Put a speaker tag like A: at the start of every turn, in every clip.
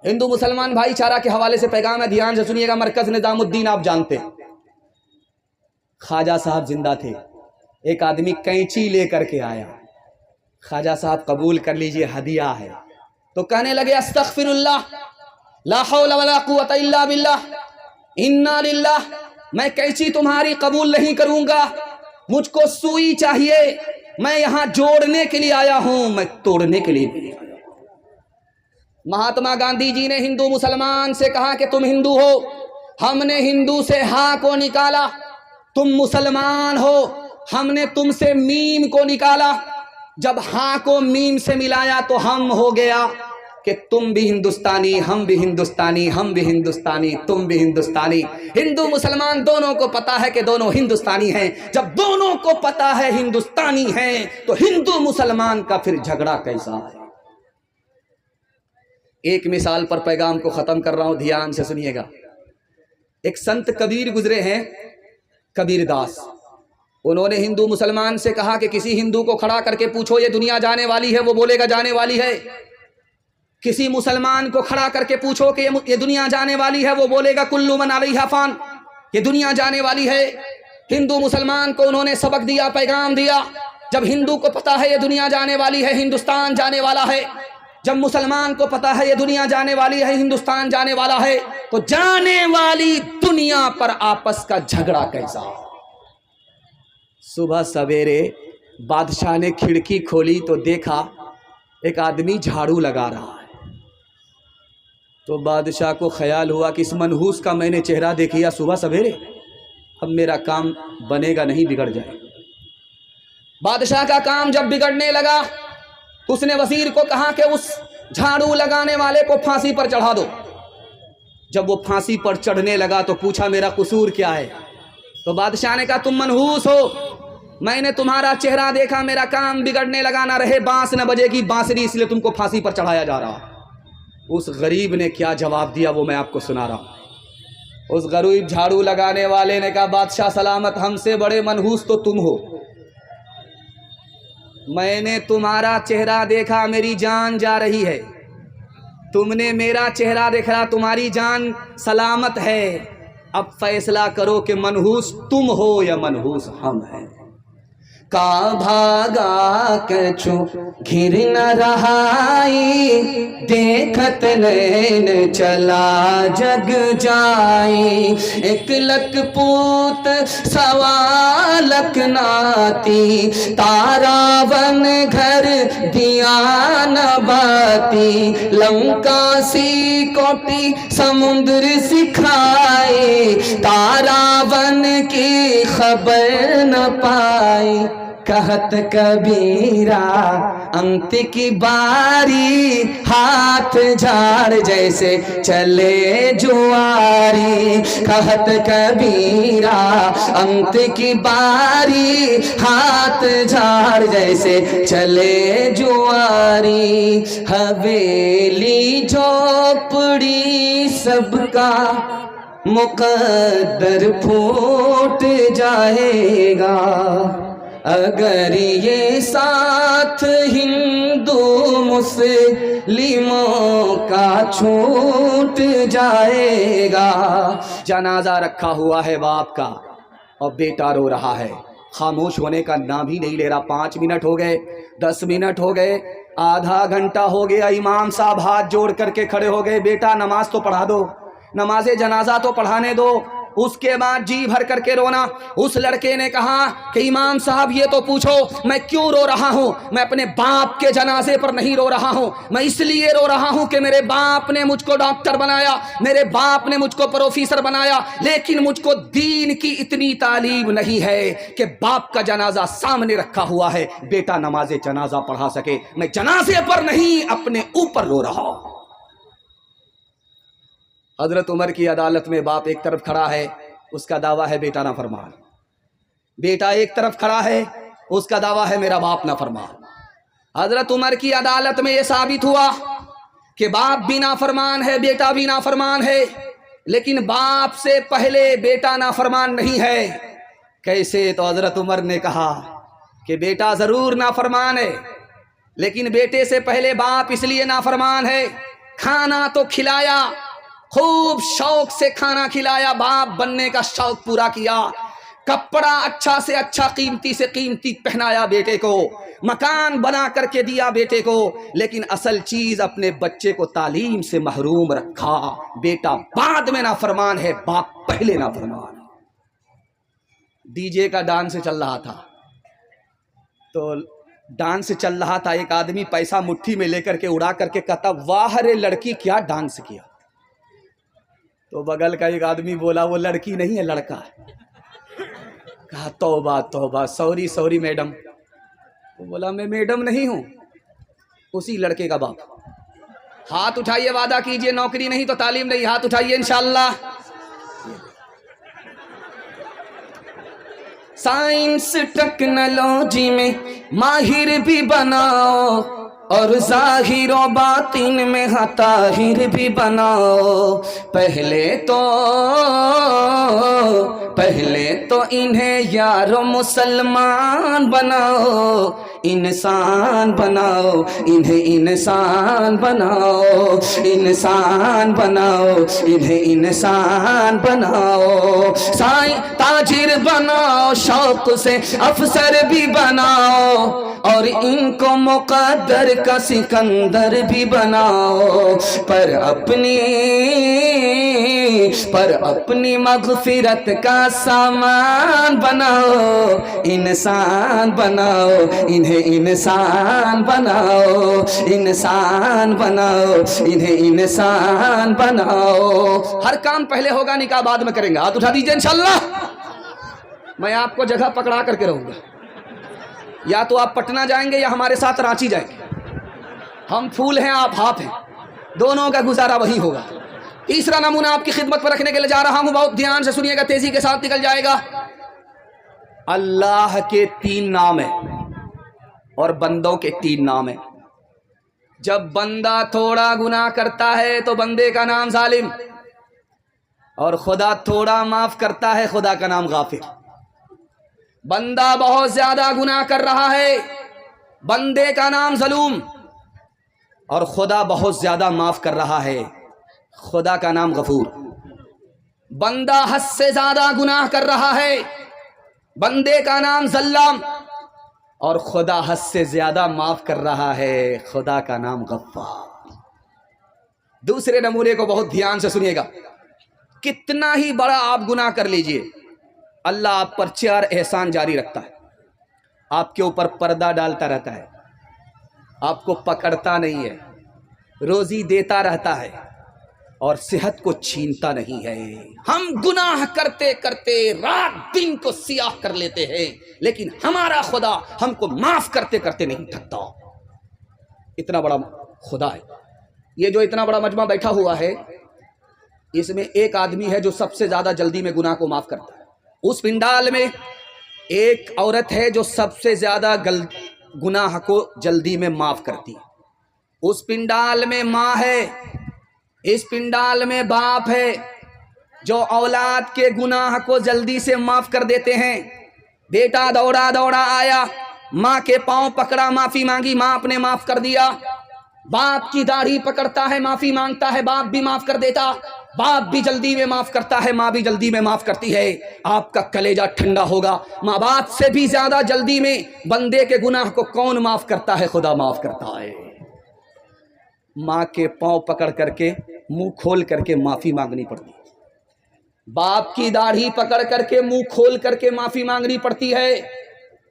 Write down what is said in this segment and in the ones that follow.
A: ہندو مسلمان بھائی چارہ کے حوالے سے پیغام ہے، دھیان سے سنیے گا۔ مرکز نظام الدین آپ جانتے، خواجہ صاحب زندہ تھے، ایک آدمی کینچی لے کر کے آیا، خواجہ صاحب قبول کر لیجئے ہدیہ ہے، تو کہنے لگے استغفر اللہ، لا حول ولا قوت الا باللہ، انا للہ، میں کینچی تمہاری قبول نہیں کروں گا، مجھ کو سوئی چاہیے، میں یہاں جوڑنے کے لیے آیا ہوں، میں توڑنے کے لیے نہیں آیا۔ مہاتما گاندھی جی نے ہندو مسلمان سے کہا کہ تم ہندو ہو، ہم نے ہندو سے ہاں کو نکالا، تم مسلمان ہو، ہم نے تم سے میم کو نکالا، جب ہاں کو میم سے ملایا تو ہم ہو گیا کہ تم بھی ہندوستانی، ہم بھی ہندوستانی، ہم بھی ہندوستانی، تم بھی ہندوستانی۔ ہندو مسلمان دونوں کو پتا ہے کہ دونوں ہندوستانی ہیں، جب دونوں کو پتا ہے ہندوستانی ہیں تو ہندو مسلمان کا پھر جھگڑا کیسا ہے؟ ایک مثال پر پیغام کو ختم کر رہا ہوں، دھیان سے سنیے گا۔ ایک سنت کبیر گزرے ہیں، کبیر داس، انہوں نے ہندو مسلمان سے کہا کہ کسی ہندو کو کھڑا کر کے پوچھو یہ دنیا جانے والی ہے، وہ بولے گا جانے والی ہے۔ کسی مسلمان کو کھڑا کر کے پوچھو کہ یہ دنیا جانے والی ہے، وہ بولے گا کل من علیہا فان، یہ دنیا جانے والی ہے۔ ہندو مسلمان کو انہوں نے سبق دیا، پیغام دیا، جب ہندو کو پتا ہے یہ دنیا جانے والی ہے، ہندوستان جانے والا ہے، جب مسلمان کو پتا ہے یہ دنیا جانے والی ہے، ہندوستان جانے والا ہے، تو جانے والی دنیا پر آپس کا جھگڑا کیسا؟ صبح سویرے بادشاہ نے کھڑکی کھولی تو دیکھا ایک آدمی جھاڑو لگا رہا ہے، تو بادشاہ کو خیال ہوا کہ اس منحوس کا میں نے چہرہ دیکھیا صبح سویرے، اب میرا کام بنے گا نہیں، بگڑ جائے۔ بادشاہ کا کام جب بگڑنے لگا تو اس نے وزیر کو کہا کہ اس جھاڑو لگانے والے کو پھانسی پر چڑھا دو۔ جب وہ پھانسی پر چڑھنے لگا تو پوچھا میرا قصور کیا ہے؟ تو بادشاہ نے کہا تم منحوس ہو، میں نے تمہارا چہرہ دیکھا، میرا کام بگڑنے لگا، نہ رہے بانس نہ بجے گی بانسری، اس لیے تم کو پھانسی پر چڑھایا جا رہا۔ اس غریب نے کیا جواب دیا وہ میں آپ کو سنا رہا ہوں۔ اس غریب جھاڑو لگانے والے نے کہا بادشاہ سلامت، ہم سے بڑے منحوس تو تم ہو، میں نے تمہارا چہرہ دیکھا، میری جان جا رہی ہے، تم نے میرا چہرہ دیکھا، تمہاری جان سلامت ہے، اب فیصلہ کرو کہ منحوس تم ہو یا منحوس ہم ہیں۔ کا بھاگا کچھو گھر نہ رہائی، دیکھت نین چلا جگ جائی، ایک لک پوت سوا لک ناتی، تارا ون گھر دیا نہ باتی، لنکا سی کوٹی سمندر سکھائی، تارا ون کی خبر نہ پائی، کہت کبیرہ انت کی باری، ہاتھ جھاڑ جیسے چلے جواری، کہت کبیرہ انت کی باری، ہاتھ جھاڑ جیسے چلے جواری، حویلی جھوپڑی سب کا مقدر پھوٹ جائے گا، اگر یہ ساتھ ہندو مسلموں کا چھوٹ جائے گا۔ جنازہ رکھا ہوا ہے باپ کا اور بیٹا رو رہا ہے، خاموش ہونے کا نام بھی نہیں لے رہا۔ 5 منٹ ہو گئے، 10 منٹ ہو گئے، آدھا گھنٹہ ہو گیا، امام صاحب ہاتھ جوڑ کر کے کھڑے ہو گئے، بیٹا نماز تو پڑھا دو، نماز جنازہ تو پڑھانے دو۔ اس کے بعد جی بھر کر کے رونا۔ اس لڑکے نے کہا کہ امام صاحب یہ تو پوچھو میں کیوں رو رہا ہوں، میں اپنے باپ کے جنازے پر نہیں رو رہا ہوں، میں اس لیے رو رہا ہوں کہ میرے باپ نے مجھ کو ڈاکٹر بنایا، میرے باپ نے مجھ کو پروفیسر بنایا، لیکن مجھ کو دین کی اتنی تعلیم نہیں ہے کہ باپ کا جنازہ سامنے رکھا ہوا ہے بیٹا نماز جنازہ پڑھا سکے، میں جنازے پر نہیں اپنے اوپر رو رہا ہوں۔ حضرت عمر کی عدالت میں باپ ایک طرف کھڑا ہے، اس کا دعویٰ ہے بیٹا نافرمان، بیٹا ایک طرف کھڑا ہے، اس کا دعویٰ ہے میرا باپ نافرمان۔ حضرت عمر کی عدالت میں یہ ثابت ہوا کہ باپ بھی نافرمان ہے، بیٹا بھی نافرمان ہے، لیکن باپ سے پہلے بیٹا نافرمان نہیں ہے۔ کیسے؟ تو حضرت عمر نے کہا کہ بیٹا ضرور نافرمان ہے، لیکن بیٹے سے پہلے باپ اس لیے نافرمان ہے۔ کھانا تو کھلایا، خوب شوق سے کھانا کھلایا، باپ بننے کا شوق پورا کیا، کپڑا اچھا سے اچھا قیمتی سے قیمتی پہنایا بیٹے کو، مکان بنا کر کے دیا بیٹے کو، لیکن اصل چیز اپنے بچے کو تعلیم سے محروم رکھا۔ بیٹا بعد میں نافرمان ہے، باپ پہلے نافرمان ہے۔ ڈی جے کا ڈانس چل رہا تھا، تو ڈانس چل رہا تھا، ایک آدمی پیسہ مٹھی میں لے کر کے اڑا کر کے کہتا واہ رے لڑکی کیا ڈانس کیا۔ تو بغل کا ایک آدمی بولا وہ لڑکی نہیں ہے لڑکا ہے۔ کہا توبہ توبہ، سوری سوری میڈم۔ وہ بولا میں میڈم نہیں ہوں، اسی لڑکے کا باپ۔ ہاتھ اٹھائیے، وعدہ کیجئے، نوکری نہیں تو تعلیم نہیں، ہاتھ اٹھائیے انشاءاللہ۔ سائنس ٹیکنالوجی میں ماہر بھی بناؤ، اور ظاہر و باطن میں طاہر بھی بناؤ، پہلے تو انہیں یارو مسلمان بناؤ، انسان بناؤ، انہیں انسان بناؤ، انسان بناؤ، انہیں انسان بناؤ، تاجر بناؤ، شوق سے افسر بھی بناؤ، اور ان کو مقدر کا سکندر بھی بناؤ، پر اپنی مغفرت کا سامان بناؤ، انسان بناؤ، انہیں انسان بناؤ، انسان بناؤ، انہیں انسان بناؤ۔ ہر کام پہلے ہوگا، نکاح بعد میں کریں گے، ہاتھ اٹھا دیجئے انشاءاللہ۔ میں آپ کو جگہ پکڑا کر کے رہوں گا، یا تو آپ پٹنہ جائیں گے یا ہمارے ساتھ رانچی جائیں گے، ہم پھول ہیں آپ ہاتھ ہیں، دونوں کا گزارا وہی ہوگا۔ تیسرا نمونہ آپ کی خدمت پر رکھنے کے لیے جا رہا ہوں، بہت دھیان سے سنیے گا، تیزی کے ساتھ نکل جائے گا۔ اللہ کے 3 نام ہیں اور بندوں کے 3 نام ہیں۔ جب بندہ تھوڑا گناہ کرتا ہے تو بندے کا نام ظالم، اور خدا تھوڑا معاف کرتا ہے، خدا کا نام غافر۔ بندہ بہت زیادہ گناہ کر رہا ہے، بندے کا نام ظلوم، اور خدا بہت زیادہ معاف کر رہا ہے، خدا کا نام غفور۔ بندہ حد سے زیادہ گناہ کر رہا ہے، بندے کا نام ظلام، اور خدا حد سے زیادہ معاف کر رہا ہے، خدا کا نام غفار۔ دوسرے نمونے کو بہت دھیان سے سنیے گا، کتنا ہی بڑا آپ گناہ کر لیجئے، اللہ آپ پر 4 احسان جاری رکھتا ہے۔ آپ کے اوپر پردہ ڈالتا رہتا ہے، آپ کو پکڑتا نہیں ہے، روزی دیتا رہتا ہے، اور صحت کو چھینتا نہیں ہے۔ ہم گناہ کرتے کرتے رات دن کو سیاہ کر لیتے ہیں، لیکن ہمارا خدا ہم کو معاف کرتے کرتے نہیں تھکتا۔ اتنا بڑا خدا ہے۔ یہ جو اتنا بڑا مجمع بیٹھا ہوا ہے، اس میں ایک آدمی ہے جو سب سے زیادہ جلدی میں گناہ کو معاف کرتا ہے۔ اس پنڈال میں ایک عورت ہے جو سب سے زیادہ گناہ کو جلدی میں معاف کرتی ہے۔ اس پنڈال میں ماں ہے، اس پنڈال میں باپ ہے، جو اولاد کے گناہ کو جلدی سے معاف کر دیتے ہیں۔ بیٹا دوڑا دوڑا آیا، ماں کے پاؤں پکڑا، معافی مانگی، ماں نے معاف کر دیا۔ باپ کی داڑھی پکڑتا ہے، معافی مانگتا ہے، باپ بھی معاف کر دیتا۔ باپ بھی جلدی میں معاف کرتا ہے، ماں بھی جلدی میں معاف کرتی ہے۔ آپ کا کلیجہ ٹھنڈا ہوگا۔ ماں باپ سے بھی زیادہ جلدی میں بندے کے گناہ کو کون معاف کرتا ہے؟ خدا معاف کرتا ہے۔ ماں کے پاؤں پکڑ کر کے منہ کھول کر کے معافی مانگنی پڑتی ہے، باپ کی داڑھی پکڑ کر کے منہ کھول کر کے معافی مانگنی پڑتی ہے۔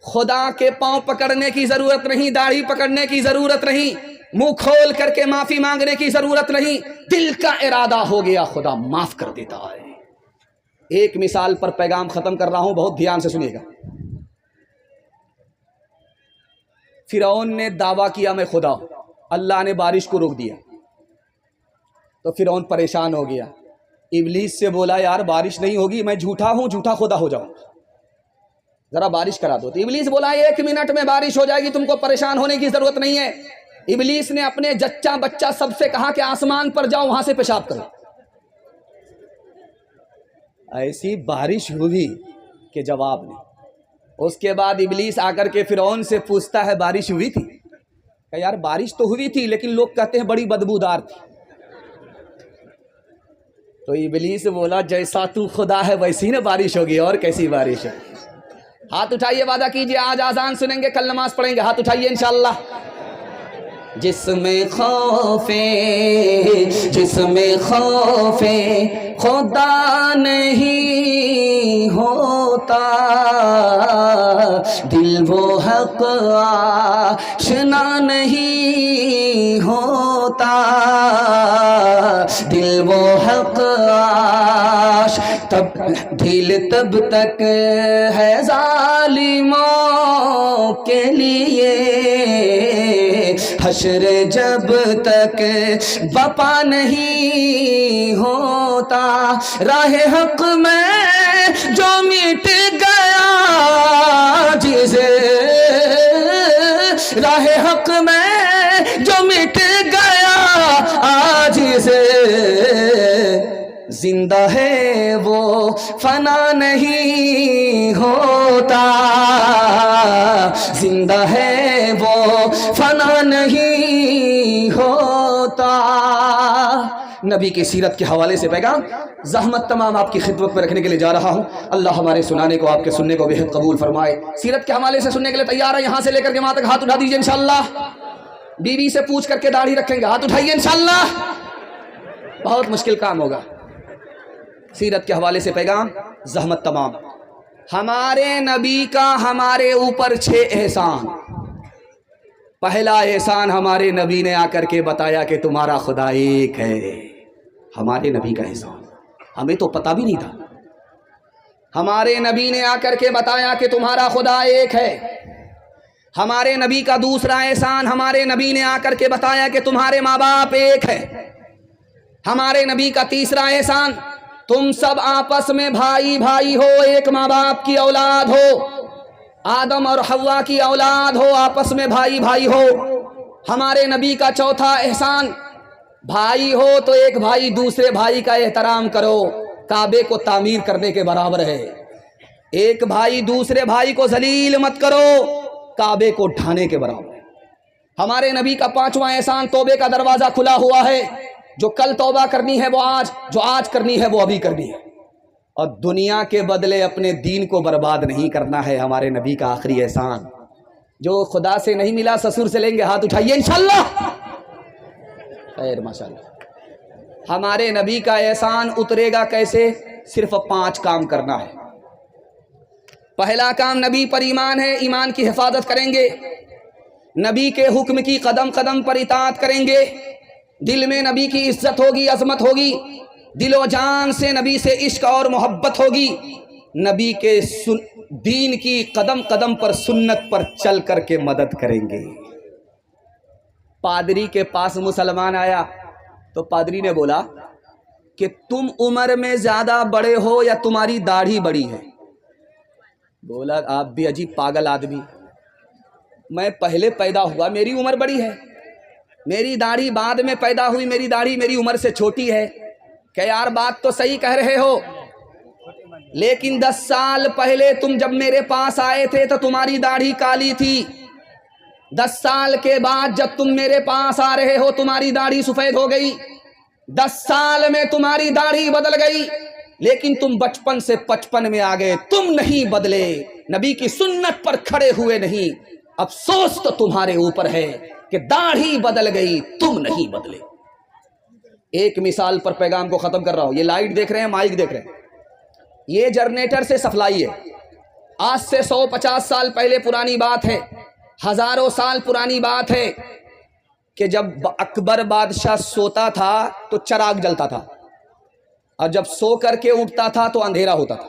A: خدا کے پاؤں پکڑنے کی ضرورت نہیں، داڑھی پکڑنے کی ضرورت نہیں، منہ کھول کر کے معافی مانگنے کی ضرورت نہیں، دل کا ارادہ ہو گیا، خدا معاف کر دیتا ہے۔ ایک مثال پر پیغام ختم کر رہا ہوں، بہت دھیان سے سنیے گا۔ فرعون نے دعویٰ کیا میں خدا ہوں، اللہ نے بارش کو روک دیا تو فرعون پریشان ہو گیا، ابلیس سے بولا یار بارش نہیں ہوگی، میں جھوٹا ہوں، جھوٹا خدا ہو جاؤں، ذرا بارش کرا دو۔ تو ابلیس بولا 1 منٹ میں بارش ہو جائے گی، تم کو پریشان ہونے کی ضرورت نہیں ہے۔ ابلیس نے اپنے جچہ بچہ سب سے کہا کہ آسمان پر جاؤ، وہاں سے پیشاب کرو۔ ایسی بارش ہوئی کہ جواب نہیں۔ اس کے بعد ابلیس آ کر کے فرعون سے پوچھتا ہے بارش ہوئی تھی؟ کہ یار بارش تو ہوئی تھی، لیکن لوگ کہتے ہیں بڑی بدبودار تھی۔ تو ابلیس بولا جیسا تو خدا ہے ویسی نا بارش ہوگی، اور کیسی بارش ہے؟ ہاتھ اٹھائیے، وعدہ کیجئے آج آذان سنیں گے، کل نماز پڑھیں گے، ہاتھ اٹھائیے انشاءاللہ۔ جس میں خوف خدا نہیں ہوتا، دل وہ حق آشنا نہیں ہوتا، دل وہ حق تب دل تب تک ہے ظالموں کے لیے، حشر جب تک بپا نہیں ہوتا، راہ حق میں جو مٹ گیا جسے، راہ حق میں جو مٹ گیا آج سے، زندہ ہے وہ فنا نہیں ہوتا، زندہ ہے وہ فنا نہیں ہوتا۔ نبی کی سیرت کے حوالے سے پیغام زحمت تمام آپ کی خدمت میں رکھنے کے لیے جا رہا ہوں۔ اللہ ہمارے سنانے کو، آپ کے سننے کو بہت قبول فرمائے۔ سیرت کے حوالے سے سننے کے لیے تیار ہے؟ یہاں سے لے کر کے وہاں تک ہاتھ اٹھا دیجئے انشاءاللہ۔ بیوی سے پوچھ کر کے داڑھی رکھیں گے، ہاتھ اٹھائیے انشاءاللہ۔ بہت مشکل کام ہوگا۔ سیرت کے حوالے سے پیغام زحمت تمام۔ ہمارے نبی کا ہمارے اوپر 6 احسان۔ پہلا احسان ہمارے نبی نے آ کر کے بتایا کہ تمہارا خدا ایک ہے۔ ہمارے نبی کا احسان ہمیں تو پتہ بھی نہیں تھا۔ ہمارے نبی نے آ کر کے بتایا کہ تمہارا خدا ایک ہے۔ ہمارے نبی کا دوسرا احسان، ہمارے نبی نے آ کر کے بتایا کہ تمہارے ماں باپ ایک ہے۔ ہمارے نبی کا تیسرا احسان، تم سب آپس میں بھائی بھائی ہو، ایک ماں باپ کی اولاد ہو، آدم اور حوا کی اولاد ہو، آپس میں بھائی بھائی ہو۔ ہمارے نبی کا چوتھا احسان، بھائی ہو تو ایک بھائی دوسرے بھائی کا احترام کرو، کعبے کو تعمیر کرنے کے برابر ہے۔ ایک بھائی دوسرے بھائی کو ذلیل مت کرو، کعبے کو ڈھانے کے برابر ہے۔ ہمارے نبی کا پانچواں احسان، توبے کا دروازہ کھلا ہوا ہے، جو کل توبہ کرنی ہے وہ آج، جو آج کرنی ہے وہ ابھی کرنی ہے، اور دنیا کے بدلے اپنے دین کو برباد نہیں کرنا ہے۔ ہمارے نبی کا آخری احسان، جو خدا سے نہیں ملا سسر سے لیں گے، ہاتھ اٹھائیے انشاءاللہ۔ خیر ماشاءاللہ۔ ہمارے نبی کا احسان اترے گا کیسے؟ صرف 5 کام کرنا ہے۔ پہلا کام، نبی پر ایمان ہے، ایمان کی حفاظت کریں گے، نبی کے حکم کی قدم قدم پر اطاعت کریں گے، دل میں نبی کی عزت ہوگی، عظمت ہوگی، دل و جان سے نبی سے عشق اور محبت ہوگی، نبی کے دین کی قدم قدم پر، سنت پر چل کر کے مدد کریں گے۔ پادری کے پاس مسلمان آیا تو پادری نے بولا کہ تم عمر میں زیادہ بڑے ہو یا تمہاری داڑھی بڑی ہے؟ بولا آپ بھی عجیب پاگل آدمی، میں پہلے پیدا ہوا میری عمر بڑی ہے، میری داڑھی بعد میں پیدا ہوئی، میری داڑھی میری عمر سے چھوٹی ہے۔ کہ یار بات تو صحیح کہہ رہے ہو، لیکن 10 سال پہلے تم جب میرے پاس آئے تھے تو تمہاری داڑھی کالی تھی، 10 سال کے بعد جب تم میرے پاس آ رہے ہو تمہاری داڑھی سفید ہو گئی، 10 سال میں تمہاری داڑھی بدل گئی، لیکن تم بچپن سے 55 میں آ گئے، تم نہیں بدلے، نبی کی سنت پر کھڑے ہوئے نہیں۔ افسوس تو تمہارے اوپر ہے کہ داڑھی بدل گئی، تم نہیں بدلے۔ ایک مثال پر پیغام کو ختم کر رہا ہوں۔ یہ لائٹ دیکھ رہے ہیں، مائک دیکھ رہے ہیں، یہ جنریٹر سے سپلائی ہے۔ آج سے 150 سال پہلے پرانی بات ہے، ہزاروں سال پرانی بات ہے کہ جب اکبر بادشاہ سوتا تھا تو چراغ جلتا تھا، اور جب سو کر کے اٹھتا تھا تو اندھیرا ہوتا تھا۔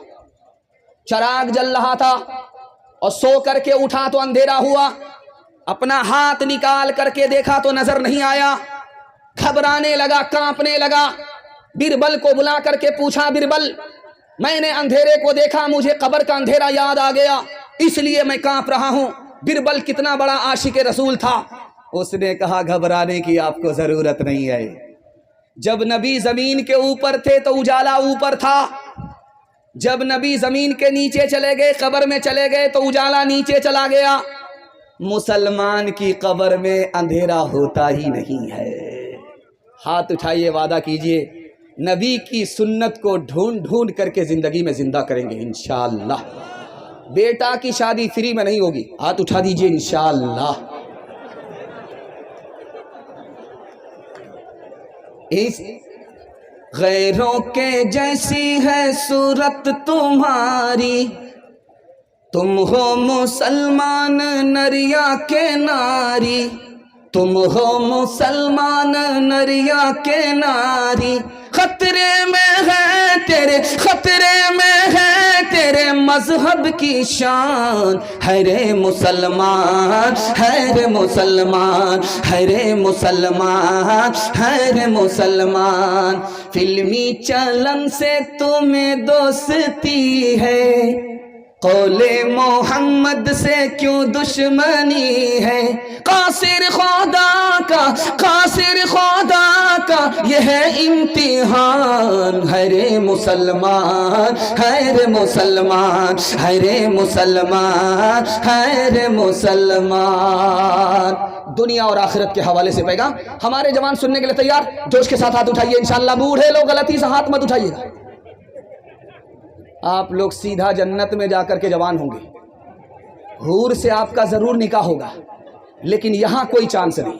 A: چراغ جل رہا تھا اور سو کر کے اٹھا تو اندھیرا ہوا، اپنا ہاتھ نکال کر کے دیکھا تو نظر نہیں آیا، گھبرانے لگا، کانپنے لگا، بربل کو بلا کر کے پوچھا، بربل میں نے اندھیرے کو دیکھا، مجھے قبر کا اندھیرا یاد آ گیا، اس لیے میں کانپ رہا ہوں۔ بربل کتنا بڑا عاشق رسول تھا، اس نے کہا گھبرانے کی آپ کو ضرورت نہیں ہے، جب نبی زمین کے اوپر تھے تو اجالا اوپر تھا، جب نبی زمین کے نیچے چلے گئے، قبر میں چلے گئے تو اجالا نیچے چلا گیا۔ مسلمان کی قبر میں اندھیرا ہوتا ہی نہیں ہے۔ ہاتھ اٹھائیے، وعدہ کیجئے نبی کی سنت کو ڈھونڈ ڈھونڈ کر کے زندگی میں زندہ کریں گے انشاءاللہ۔ بیٹا کی شادی فری میں نہیں ہوگی، ہاتھ اٹھا دیجئے انشاءاللہ۔ غیروں کے جیسی ہے صورت تمہاری، تم ہو مسلمان نریا کے ناری، تم ہو مسلمان نریا کے ناری، خطرے میں ہے تیرے، خطرے میں ہے تیرے مذہب کی شان، ہے رے مسلمان، ہے رے مسلمان، ہے رے مسلمان، ہے رے مسلمان۔ فلمی چلن سے تمہیں دوستی ہے، قول محمد سے کیوں دشمنی ہے، قاصر خدا کا، قاصر خدا کا یہ ہے امتحان، ہے رے مسلمان، ہے رے مسلمان، ہے رے مسلمان، ہے رے مسلمان۔ دنیا اور آخرت کے حوالے سے پیغام ہمارے جوان سننے کے لیے تیار؟ جوش کے ساتھ ہاتھ اٹھائیے انشاءاللہ۔ بوڑھے لوگ غلطی سے ہاتھ مت اٹھائیے گا، آپ لوگ سیدھا جنت میں جا کر کے جوان ہوں گے، حور سے آپ کا ضرور نکاح ہوگا، لیکن یہاں کوئی چانس نہیں۔